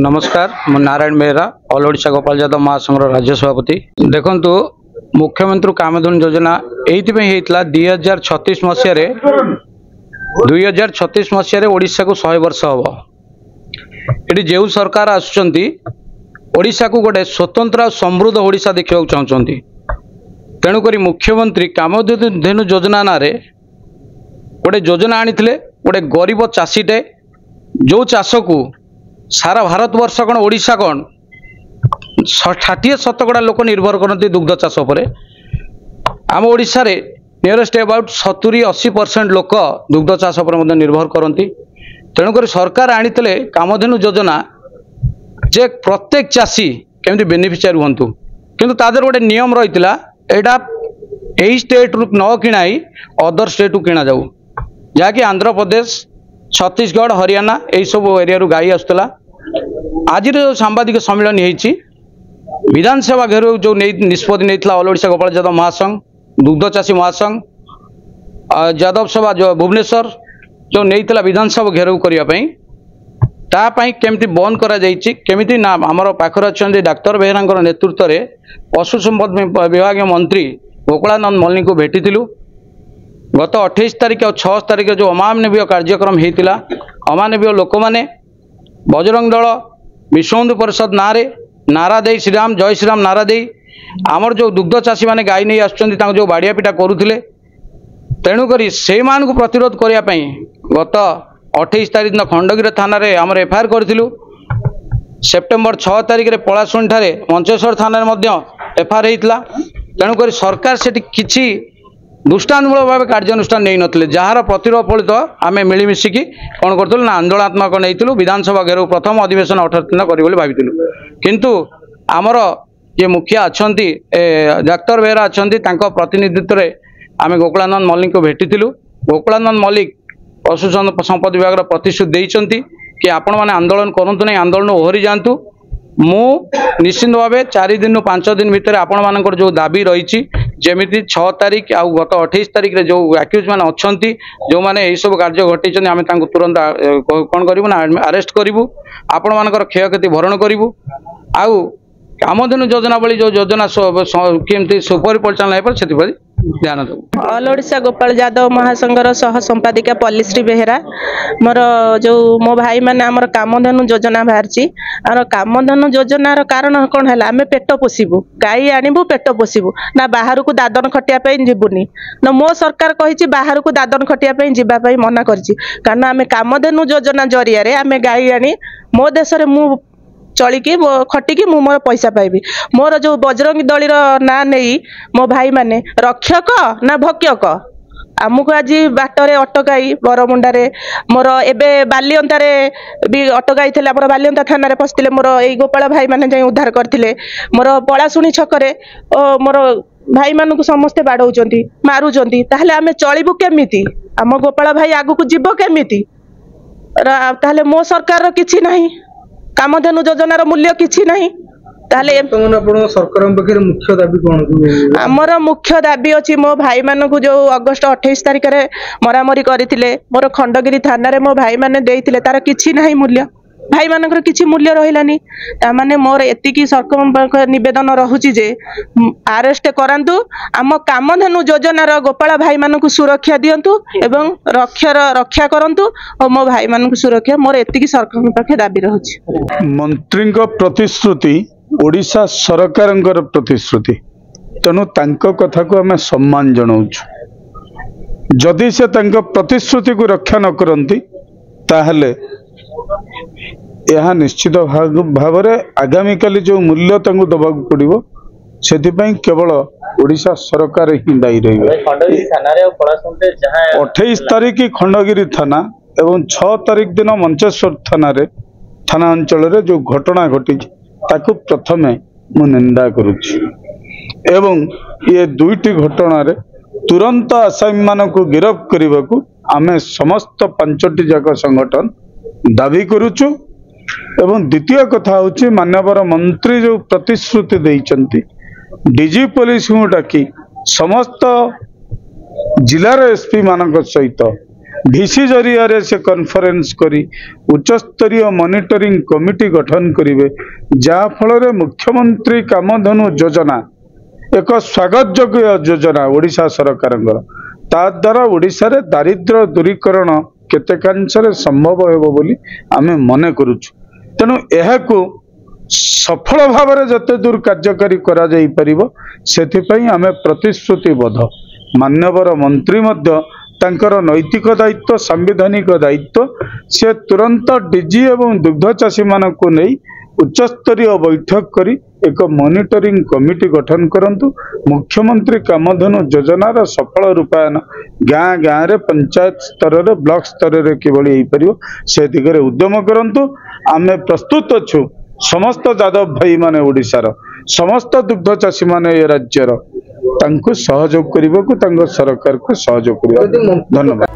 नमस्कार मु नारायण बेहरा ऑल ओडिशा गोपाल यादव महासंघ राज्य सभापति। देखु मुख्यमंत्री कामधेनु योजना ये 2036 मसीह 2036 मसीह ओडिशा को 100 वर्ष हम ये जो सरकार आशा को गोटे स्वतंत्र समृद्ध ओडिशा देखा चाहते तेणुक मुख्यमंत्री कामधेनु योजना ना गोटे योजना आनी गोटे गरीब चाषीटे जो चाष को सारा भारत वर्ष कौन ओडिशा कौन 60-70 लोक निर्भर करते दुग्ध चाष पर। आम ओडिशा रे नियरेस्ट अबाउट 70-80% लोक दुग्ध चाष पर निर्भर करती। तेणुक सरकार आनी कामधेनु योजना जे प्रत्येक चाषी केमती बेनिफिशियरी हुंतु किंतु तादर गोटे नियम रही एटा यही स्टेट रु न किणाई अदर स्टेट रु किणा जाऊ जहाँकि आंध्र प्रदेश छत्तीसगढ़ हरियाणा यही सब एरिया रु गाई आसुला। आज जो सांबादिक सम्मेलन होती विधानसभा घेर जो निष्पत्ति नहीं ऑल ओडिशा गोपाल यादव महासंघ दुग्ध चाषी महासंघ यादव सभा जो भुवनेश्वर जो नहीं विधानसभा घेराव करने तापाई केमती बंद करा ना आमर पाखर अच्छा डाक्तर बेहरा नेतृत्व में पशु संपद विभाग मंत्री गोकुलानंद मल्लिक को भेटिलु गत 28 तारिख और 6 तारिख जो अमानवीय कार्यक्रम होता अमानवीय लोक मैंने बजरंग दल विश्व हिंदू परिषद नारा दे श्रीराम जय श्रीराम नारा दे आमर जो दुग्ध चाषी मैंने गाई नहीं आसुच्च जो बाड़िया पिटा करुले तेणुक से प्रतिरोध करने गत 28 तारिख दिन खंडगिरी थाना आमर एफआईआर करूँ। सेप्टेम्बर 6 तारिख में पलाशुणी ठारे मंचेश्वर थाना एफआईआर होता। तेणुक सरकार से किसी दृष्टान्तमूलक भाव कार्यानुष्ठान नहीं नथिले जार प्रतिरोध फलित आम मिलमिशिकी कौन करूँ ना आंदोलनात्मक नहीं विधानसभा घेर प्रथम अधिवेशन 18 दिन कर भाविलु किंतु आमर ये मुखिया अच्छा डाक्तर बेहरा अच्छा प्रतिनिधित्व में आम गोकुलानंद मल्लिक को भेटिलु। गोकुलानंद मल्लिक पशु संपद विभाग प्रतिश्रुति देइचंती कि आपण माने आंदोलन करंतु नहीं आंदोलन ओहरी जातु मु निश्चित भाव 4 दिन 5 दिन भितर आपण मानकर जो दाबी रही जमीती 6 तारिख आ गत 28 तारिख रे जो एक्यूज मैंने अच्छा जो मैंने यही सब कार्य घटे आम तुरंत कौन करूँ ना अरेस्ट करूँ आपण मानकर क्षयक्षति भरण करूँ आउ कामधेनु योजना भली जो योजना केमती सुपरिचालना हो से ध्यान देव। ऑल ओडिशा गोपाल यादव महासंघर सह संपादिका पल्लीश्री बेहरा मोर जो मो भाई मैंने आमर कामधेनु योजना बाहरी आम कामधेनु योजनार कारण कौन है आम पेट पोषिबू गाई आणबू पेट पोषिबू ना बाहर को दादन खटिया जीवनी ना मो सरकार कही बाहर को दादन खटिया जावाई मना कर कारण आम कामधेनु योजना जरिया आम गाई आनी मो देश मु चलिकी खटिकी मु मोर पैसा पाइबी मोर जो बजरंग दलीर ना नहीं मो भाई माने रक्षक ना भक्षक आमको आज बाटरे अटकाई बरमुंडारे मोर एबे बालियंतारे भी अटकाई थे बालियंता थाना पशिले मोर यही गोपाल भाई माने जाई उद्धार करथिले मोर पलाशुणी छकरे मोर भाई मानू समस्ते बाड़ौचंती मारुचंती ताहले आमे चलिबु केमिति आम गोपाल भाई आगु को जीव केमिति ताहले मो सरकार रो किछि नाही कामधेनु योजनार मूल्य किछि नाही ताहले सरकार मुख्य दाबी कौन आमर मुख्य दाबी अच्छी मो भाई मानू जो अगस्ट 28 तारिख में मरामरी करते मोर खंडगिरी थाना मो भाई मैंने देते तार किछि नाही मूल्य भाई मानकर किछि मूल्य रहिलानी तामाने मोर एतिकी सरकार निवेदन रहुची जे अरेस्ट करांतु आम कामधेनु योजनार गोपाल भाई मानू सुरक्षा दियंतु एवं रक्षा करंतु और मो भाई मानू सुरक्षा मोर एतिकी सरकार पाखे दाबी रहुची। मंत्री प्रतिश्रुति ओडिशा सरकार प्रतिश्रुति तेणु तांको कथा को आम सम्मान जनाऊँ जदि से तांको प्रतिश्रुति को रक्षा न करती ताहले यह निश्चित भाव आगामी काली जो मूल्य दबा पड़ो से केवल ओडिशा सरकार ही दायी रही। 28 तारिख खंडगिरी थाना एवं 6 तारिख दिन मंचेश्वर थाना अंचल जो घटना घटी ताकू प्रथम मु निंदा करुछि एवं ये दुईटी घटना तुरंत आसामी मान को गिरफ्त करने को आमे समस्त 5टी जाक संगठन दाबी करुचु। एवं द्वितीय कथा हूँ मानवर मंत्री जो प्रतिश्रुति देइचंती डीजी पुलिस को डाकी समस्त जिलार एसपी मान सहित ভিসি জরিয়ারে से कॉन्फ्रेंस करी उच्चस्तरीय मॉनिटरिंग कमिटी गठन करिवे जा फल मुख्यमंत्री कामधेनु योजना एक स्वागत योग्य योजना ओडिशा सरकार ता द्वारा ओडिशा रे दारिद्र्य दूरीकरण केतेकांशरे संभव हेबो बोली आमे मने करूछु। तेणु एहाकू सफल भाव में जते दूर कार्यकारी करा जाई परिबो सेथिपई आमे प्रतिश्रुतिबद्ध। मान्यवर मंत्री मध्य तांकर नैतिक दायित्व सांविधानिक दायित्व से तुरंत डीजी एवं दुग्ध चाषी मानक नहीं उच्चस्तरीय बैठक करी एक मॉनिटरिंग कमिटी गठन करंतु। मुख्यमंत्री कामधेनु योजनार सफल रूपायन गाँ गाँ रे पंचायत स्तर रे ब्लॉक स्तर रे किभली होई परिबो से दिगरे उद्यम करंतु। आमे प्रस्तुत अछु समस्त यादव भाई माने ओडिशार समस्त दुग्ध चाषी माने ए राज्यर तांको सहयोग करबा को तांको सरकार को सहयोग करबा। धन्यवाद।